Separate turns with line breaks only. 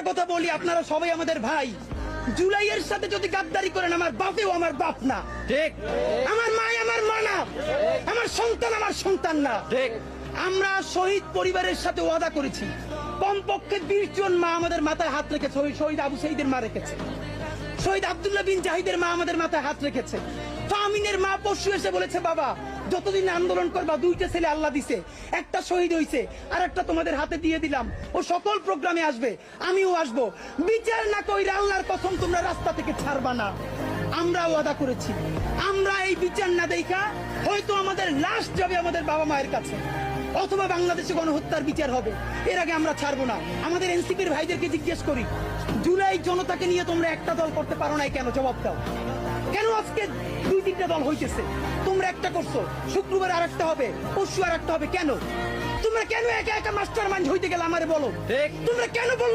কথা বলি, আপনারা সবাই আমাদের ভাই। জুলাইয়ের সাথে যদি গাদ্দারি করেন, আমার বাপেও আমার বাপ না,
ঠিক।
আমার মা আমার মা না, আমার সন্তান আমার সন্তান না,
ঠিক।
আমরা শহীদ পরিবারের সাথে ওয়াদা করেছি, কমপক্ষে 20 জন মা আমাদের মাথায় হাত রেখেছে। শহীদ আবু সাঈদের মা রেখেছে, শহীদ আব্দুল্লাহ বিন জাহিদের মা আমাদের মাথায় হাত রেখেছে। ফামিনের মা পরশু এসে বলেছে, বাবা যতদিন আন্দোলন করবা, 2টা ছেলে আল্লাহ দিছে, একটা শহীদ হইছে, আর একটা তোমাদের হাতে দিয়ে দিলাম। ও সকল প্রোগ্রামে আসবে, আমিও আসবো। বিচার না কইরা আল্লাহর কসম তোমরা রাস্তা থেকে ছাড়বা না। আমরা ওয়াদা করেছি, আমরা এই বিচার না দেখা হয়তো আমাদের লাশ যাবে আমাদের বাবা মায়ের কাছে, অথবা বাংলাদেশে গণহত্যার বিচার হবে। এর আগে আমরা ছাড়বো না। আমাদের এনসিপির ভাইদেরকে জিজ্ঞেস করি, জুলাই জনতাকে নিয়ে তোমরা একটা দল করতে পারো নাই কেন? জবাব দাও। কেন আজকে 2-3টা দল হইতেছে? তোমরা একটা করছো, শুক্রবার আর একটা হবে, পরশু আর একটা হবে। কেন তোমরা কেন একা একা মাস্টার মাইন্ড হইতে গেলে আমারে বলো?
ঠিক।
তোমরা কেন বললা